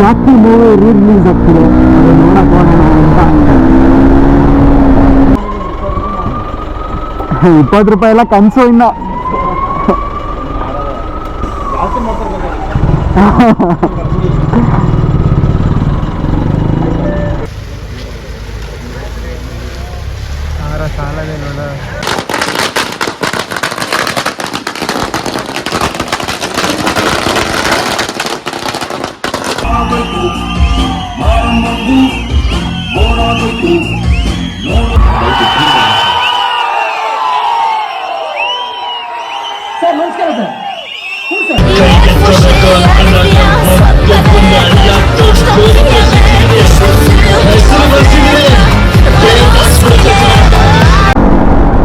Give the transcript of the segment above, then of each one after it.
ಜಾಸ್ತಿ movie release ಆಗ್ತಿದೆ, ಅದು ನೋಡಕ್ ಹೋಗೋಣ ಅಂತ. 20 ರೂಪಾಯಿ ಎಲ್ಲ ಕನಸು ಇನ್ನ. ಸಾಲದೆ ನೋಡ. ಸರ್ ನಮಸ್ಕಾರ ಸರ್.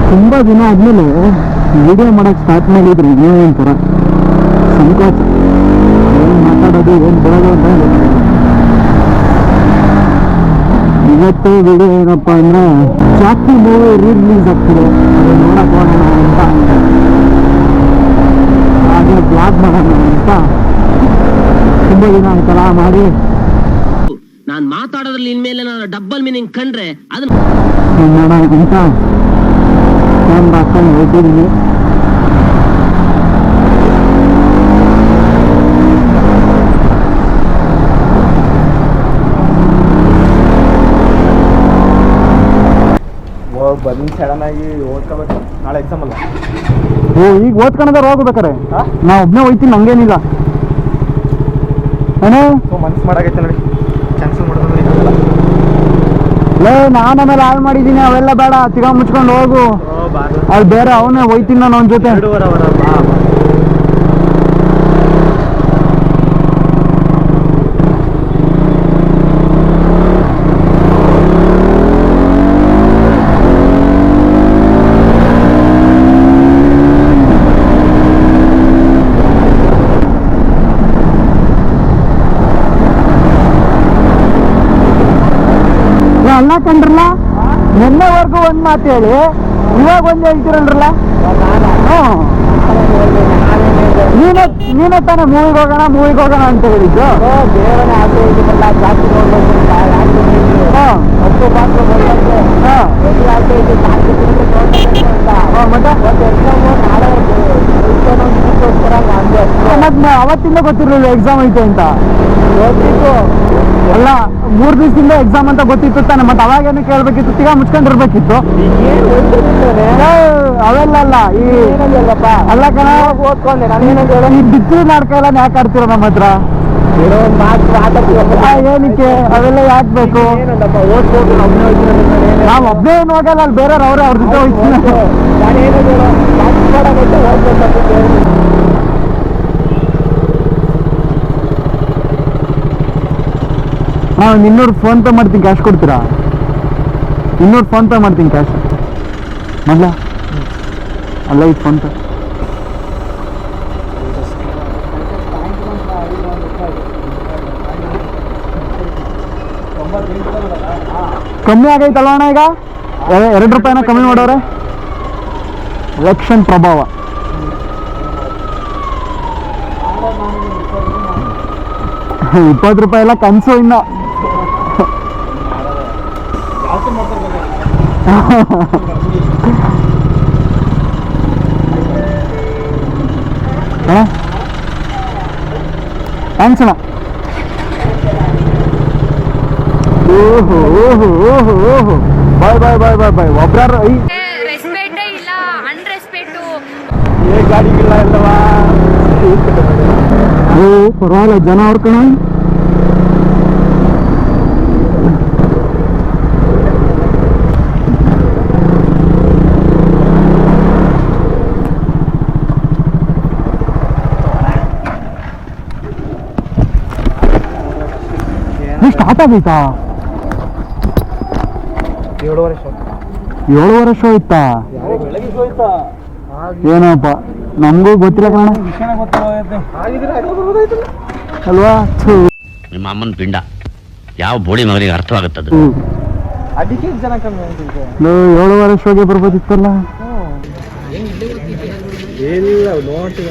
ತುಂಬಾ ದಿನ ಆದ್ಮೇಲೆ ವಿಡಿಯೋ ಮಾಡಕ್ ಸ್ಟಾರ್ಟ್ ಮಾಡಿದ್ರಿ, ನೀವು ಒಂಥರ ಸಂಕೋಚ, ಏನ್ ಮಾತಾಡೋದು ಏನ್ ಬರೋದು ಅಂತ. ಇವತ್ತು ವಿಡಿಯೋ ಏನಪ್ಪ ಅಂದ್ರೆ ಜಾಸ್ತಿ ಮೂವಿ ರಿಲೀಸ್ ಆಗ್ತಿದೆ, ಅದು ನೋಡಕ್ ಹೋಗೋಣ ಅಂತ. ಹಾಗೆ ಬ್ಲಾಗ್ ಮಾಡೋಣ ಅಂತ ತುಂಬಾ ದಿನ ಆಯ್ತಲ್ಲ ಮಾಡಿ. ನಾನ್ ಮಾತಾಡೋದ್ರಲ್ಲಿ ಇನ್ಮೇಲೆ ನಾನು ಡಬಲ್ ಮೀನಿಂಗ್ ಕಂಡ್ರೆ ಅದನ್ನ ನೋಡೋಣ ಅಂತ ಕ್ಯಾಮ್ರಾ ಹಾಕೊಂಡು ಹೋಗಿದ್ದೀನಿ. ಬಂದು ಸಡನ್ ಆಗಿ ಓದ್ಕೋಬೇಕು, ನಾಳೆ ಎಕ್ಸಾಮ್ ಅಲ್ಲ. ಈಗ ಓದ್ಕೊಂಡ್ರೆ ಹೋಗ್ಬೇಕಾರೆ ನಾ ಒಬ್ಬನೇ ಹೋಯ್ತೀನಿ, ನಂಗೇನಿಲ್ಲ. ಮನ್ಸು ಮಾಡಾಕೈತೆ ನೋಡಿ, ಕ್ಯಾನ್ಸಲ್ ಮಾಡೋದು ಲೇ ನಾನು ಆಮೇಲೆ ಹಾಳು ಮಾಡಿದ್ದೀನಿ, ಅವೆಲ್ಲ ಬೇಡ, ತಿರ್ಗಾ ಮುಚ್ಕೊಂಡು ಹೋಗು. ಅದು ಬೇರೆ, ಅವನೇ ಹೋಯ್ತೀನಿ ನಾನು ಅವನ ಜೊತೆ. ಅಲ್ಲ ಕಂಡ್ರಲ್ಲ, ನಿನ್ನೆವರೆಗೂ ಒಂದ್ ಮಾತು ಹೇಳಿ ಇವಾಗ ಒಂದ್ ಹೇಳ್ತಿರಲ್ರಲ್ಲ. ನೀನೇ ತಾನೇ ಮೂವಿಗೆ ಹೋಗೋಣ ಅಂತ ಹೇಳಿದ್ದು. ಮತ್ತೆ ಅವತ್ತಿಂದ ಗೊತ್ತಿರಲಿಲ್ಲ ಎಕ್ಸಾಮ್ ಐತೆ ಅಂತ. ಅಲ್ಲ, 3 ದಿವಸದಿಂದ ಎಕ್ಸಾಮ್ ಅಂತ ಗೊತ್ತಿತ್ತು ತಾನೆ, ಮತ್ತೆ ಅವಾಗೇನು ಕೇಳ್ಬೇಕಿತ್ತು, ತಿರ್ಗಾ ಮುಚ್ಕೊಂಡಿರ್ಬೇಕಿತ್ತು. ಅವೆಲ್ಲ ಅಲ್ಲ, ಈ ಅಲ್ಲ ಕಣ ಓದ್ಕೊಂಡೆ ನಾನು. ಈ ಬಿತ್ತು ನಾಟಕ ಎಲ್ಲ ಯಾಕೆ ಆಡ್ತೀರ ನಮ್ಮ ಹತ್ರ? ಏನಕ್ಕೆ ಅವೆಲ್ಲ ಯಾಕೆ ಬೇಕು? ನಾವ್ ಒಬ್ಬನೇ ಏನು ಹೋಗಲ್ಲ, ಅಲ್ಲಿ ಬೇರೆಯವ್ರು ಅವ್ರೆ, ಅವ್ರ ಜೊತೆ ಹೋಗ್ತೀನಿ. ಹಾಂ, 200 ಫೋನ್ ಪೇ ಮಾಡ್ತೀನಿ, ಕ್ಯಾಶ್ ಕೊಡ್ತೀರಾ? 200 ಫೋನ್ ಪೇ ಮಾಡ್ತೀನಿ, ಕ್ಯಾಶ್ ಮಲ್ಲ. ಅಲ್ಲ, ಇದು ಫೋನ್ ಪೇ ಕಮ್ಮಿ ಆಗೈತಲ್ಲ ಅಣ್ಣ? ಈಗ 2 ರೂಪಾಯಿನ ಕಮ್ಮಿ ಮಾಡೋರೆ. ಎಲೆಕ್ಷನ್ ಪ್ರಭಾವ. ₹20 ಎಲ್ಲ ಕನಸು ಇನ್ನ. ಥ್ಯಾಂಕ್ಸ್ ಅಣ್ಣ. ಓಹೋ ಓಹೋ ಓಹೋ ಓಹೋ, ಬಾಯ್ ಬಾಯ್ ಬಾಯ್ ಬಾಯ್ ಬಾಯ್. ಒಬ್ರಾರು ರೆಸ್ಪೆಕ್ಟ್ ಇಲ್ಲ, ಅನ್ರೆಸ್ಪೆಕ್ಟು. ಗಾಡಿಗಿಲ್ಲ ಎಲ್ಲವಾ? ಓ ಪರವಾಗಿಲ್ಲ, ಜನ ಅವ್ರ ಕಣ. ಸ್ಟಾರ್ಟ್ ಆಗೈತಾ? 7:30 ಶೋ ಇತ್ತಾ? ಏನಪ್ಪ, ನಮಗೂ ಗೊತ್ತಿಲ್ಲ ಕಣ ಅಲ್ವಾ. ನಿಮ್ಮ ಅಮ್ಮನ ಪಿಂಡ ಯಾವ ಬೋಳಿ ಮಗನಿಗೆ ಅರ್ಥವಾಗುತ್ತದೆ. ಅದಕ್ಕೆ ಜನ ಕಮ್ಮಿ 7:30 ಶೋಗೆ ಬರ್ಬೋದಿತ್ತಲ್ಲ. ಇಲ್ಲ ನೋಡಿ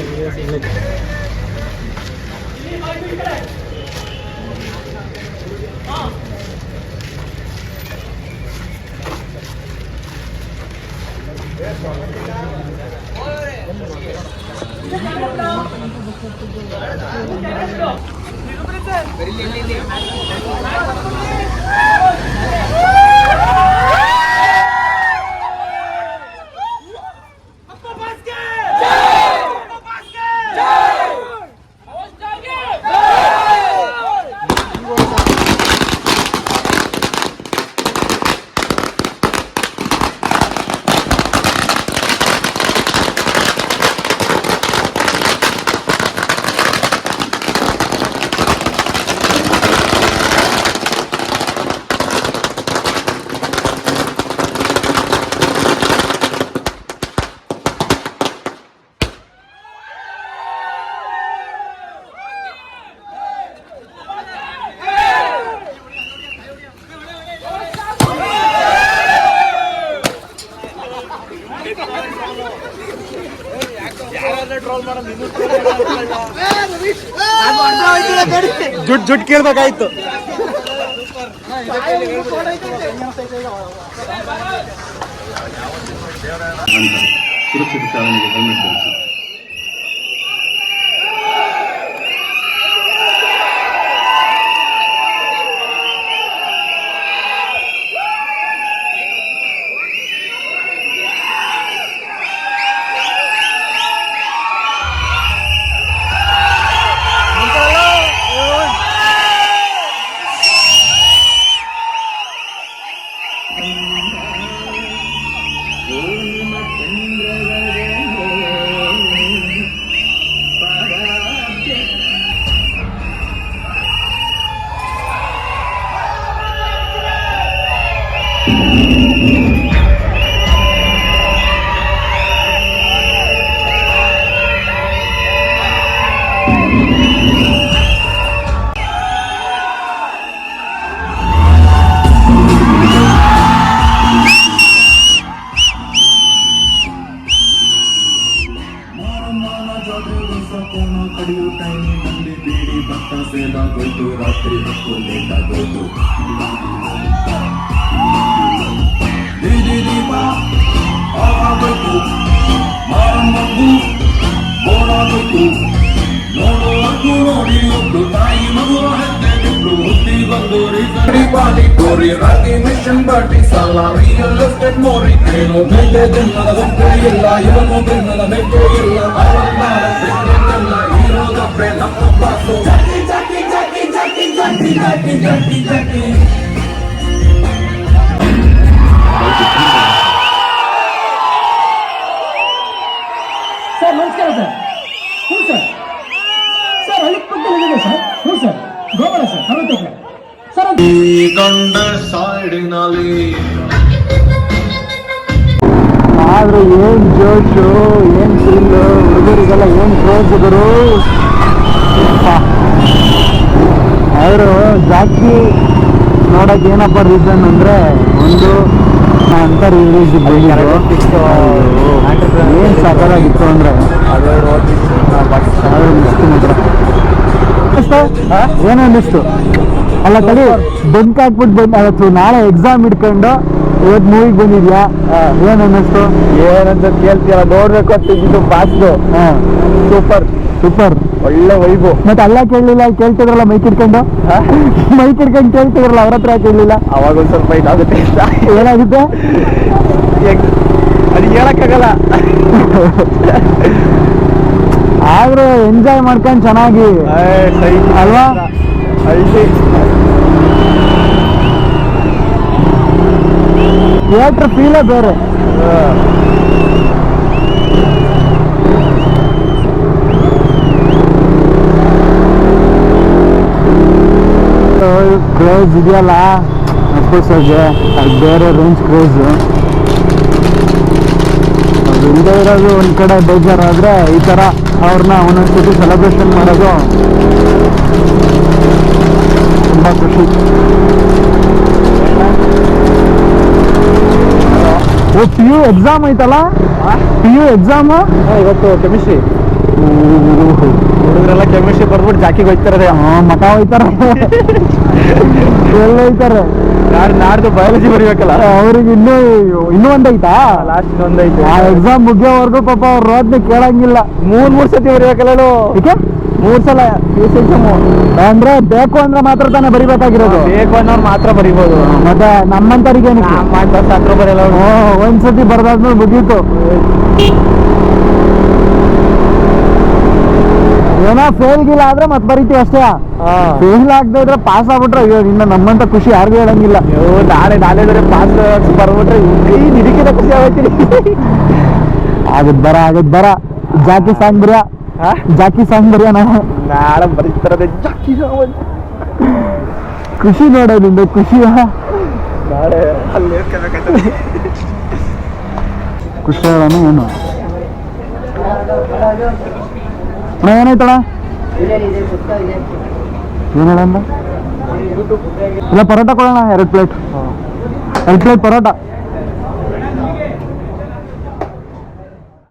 ಜುಟ್ ಕೇಳ್ಬೇಕಾಯ್ತು. ಸುರಕ್ಷಿತ ಚಾಲನೆಗೆ ಹೆಲ್ಮೆಟ್ ಧರಿಸಿ. ರಾತ್ರಿ ಹೊತ್ತು ಲೇಟ್ ಆಗೋದು. ದೀಪ ಆಗಬೇಕು, ಮಾರಮ್ಮಗೂ ಓಡಾಗಬೇಕು. ನೋಡುವಷ್ಟು ನೋಡಿ ಒಬ್ರು ತಾಯಿ ಮಗುವ ಹೆಜ್ಜೆ ಬಿಟ್ಟು ಹುಟ್ಟಿ ಬಂದು ಪಾಟಿ ಕೋರಿ ರಾಗಿ ಮಿಷನ್ ಬಾಟಿ ಸಾಲ ರಿಯಲ್ ಎಸ್ಟೇಟ್ ಮೋರಿ. ಏನು ಬೆಲೆ ಬೆನ್ನದ ಗಂಟೆ ಇಲ್ಲ, ಇವನು ಬೆನ್ನದ ಮೆಕ್ಕೆ ಇಲ್ಲ. ಅವಲ್ಲ ಇರೋದಪ್ಪೆ ನಮ್ಮ ಬಾಸು. ಸರ್ ನಮಸ್ಕಾರ ಸರ್. ಹ್ಞೂ ಸರ್. ಸರ್ ಹಳ್ಳಿಪುರದಲ್ಲಿದೆ ಸರ್. ಹ್ಞೂ ಸರ್. ಗೋಪಾಲ ಸರ್ ಅರವತ್ತಕ್ಕೆ ಸರ್. ಕಂಡ ಸೈಡಿನಲ್ಲಿ ಆದ್ರೆ ಏನ್ ಜೋಶು, ಏನ್ ಫೀಲು, ಹುಡುಗರಿಗೆಲ್ಲ ಏನ್ ಕ್ರೇಜ್ ಗುರು. ಅವರು ಜಾಸ್ತಿ ನೋಡಕ್ ಏನಪ್ಪ ರೀಸನ್ ಅಂದ್ರೆ, ಒಂದು ಅಂತ ರಿಲೀಸ್ ಏನ್ ಸಕಲಾಗಿತ್ತು ಅಂದ್ರೆ ಏನೋ ಅನ್ನಿಸ್ತು. ಅಲ್ಲ ತಡಿ, ಬಂಕ್ ಹಾಕ್ಬಿಟ್ಟು ಬಂದು ನಾಳೆ ಎಕ್ಸಾಮ್ ಇಟ್ಕೊಂಡು ಇವತ್ತು ಮೂವಿಗೆ ಬಂದಿದ್ಯಾ, ಏನ್ ಅನ್ನಿಸ್ತು? ಏನಂತ ಕೇಳ್ತೀಯಲ್ಲ, ನೋಡ್ಬೇಕು ಅಂತಿದ್ದು ಪಾಸ್ದು. ಸೂಪರ್ ಸೂಪರ್, ಒಳ್ಳೆ ವೈಬು. ಮತ್ತೆ ಅಲ್ಲ ಕೇಳಲಿಲ್ಲ, ಕೇಳ್ತಿದ್ರಲ್ಲ ಮೈಕ್ ಇಟ್ಕೊಂಡು ಕೇಳ್ತಿದ್ರಲ್ಲ, ಅವ್ರ ಹತ್ರ ಕೇಳಲಿಲ್ಲ. ಅವಾಗ ಒಂದ್ ಸ್ವಲ್ಪ ಇದಾಗುತ್ತೆ. ಏನಾಗುತ್ತೆ ಅದು ಹೇಳಕ್ಕಾಗಲ್ಲ. ಆದ್ರೂ ಎಂಜಾಯ್ ಮಾಡ್ಕೊಂಡು ಚೆನ್ನಾಗಿ ಅಲ್ವಾ? ಹಳ್ಳಿ ಥಿಯೇಟ್ರ್ ಫೀಲೇ ಬೇರೆ. ಕ್ರೇಜ್ ಇದೆಯಲ್ಲ ಅಪ್ಪಸೋಗೆ, ಅದು ಬೇರೆ ರೇಂಜ್ ಕ್ರೇಜು. ಅದು ಇಲ್ಲದೆ ಇರೋದು ಒಂದು ಕಡೆ ಬೇಜಾರಾದರೆ, ಈ ಥರ ಅವ್ರನ್ನ ಒಂದೊಂದ್ಸತಿ ಸೆಲೆಬ್ರೇಷನ್ ಮಾಡೋದು ತುಂಬ ಖುಷಿ. ಓ ಪಿ ಯು ಎಕ್ಸಾಮ್ ಐತಲ್ಲ, ಪಿ ಯು ಎಕ್ಸಾಮು ಇವತ್ತು ಕೆಮಿಸ್ಟ್ರಿ. ಹುಡುಗರೆಲ್ಲ ಕೆಮಿಸ್ಟ್ರಿ ಬರ್ಬಿಟ್ಟು ಜಾಕಿಗೆ ಹೋಗ್ತಾರೆ. ಮಠ ಹೋಯ್ತಾರೆ, ಎಲ್ಲ ಹೋಯ್ತಾರೆ. ನಾಡ್ದು ಬಯಾಲಜಿ ಬರೀಬೇಕಲ್ಲ. ಅವ್ರಿಗೆ ಇನ್ನೂ ಒಂದೈತಾ ಲಾಸ್ಟ್ ಒಂದೈತೆ. ಆ ಎಕ್ಸಾಮ್ ಮುಗಿಯೋವರೆಗೂ ಪಾಪ ಅವ್ರ ರೋದ್ನ ಕೇಳಂಗಿಲ್ಲ. ಮೂರ್ ಸತಿ ಬರೀಬೇಕಲ್ಲ. ಏಕೆ 3 ಸಲ ಅಂದ್ರೆ ಬೇಕು ಅಂದ್ರೆ ಮಾತ್ರ ತಾನೇ ಬರಿಬೇಕಾಗಿರೋದು. ಬೇಕು ಅನ್ನೋರು ಮಾತ್ರ ಬರಿಬೋದು. ಮತ್ತೆ ನಮ್ಮಂತರಿಗೆ ಶಾಸ್ತ್ರ ಬರೆಯಲ್ಲ. ಒಂದ್ಸತಿ ಬರ್ದಾದ್ಮೇಲೆ ಮುಗೀತು. ಏನೋ ಫೇಲ್ ಗೀಲ್ ಆದ್ರೆ ಮತ್ತೆ ಬರಿತೀವಿ ಅಷ್ಟೇ. ಫೇಲ್ ಆಗದೆ ಇದ್ರೆ ಪಾಸ್ ಆಗ್ಬಿಟ್ರೆ ಅಯ್ಯೋ ಇನ್ನು ನಮ್ಮಂತ ಖುಷಿ ಯಾರಿಗೂ ಹೇಳಂಗಿಲ್ಲ. ನಾಳೆ ಪಾಸ್ ಬರ್ಬಿಟ್ರೆ ನಿರೀಕ್ಷಿತ ಖುಷಿ ಆಗೈತಿ. ಆಗದ್ ಬರ ಜಾಕಿ ಸಾಂಗ್ ಬರಿಯ ನಾಳೆ ಬರೀತಾರದೆ ಜಾಕಿ ಖುಷಿ ನೋಡೋದ್ರಿಂದ ಖುಷಿ ನಾಳೆ ಅಲ್ಲಿ ಖುಷಿ ಹೇಳೋಣ ಏನು ಏನಾಯ್ತಳ ಏನ್ ಹೇಳಂದ ಇಲ್ಲ ಪರೋಟ ಕೊಡೋಣ 2 ಪ್ಲೇಟ್ ಪರೋಟ.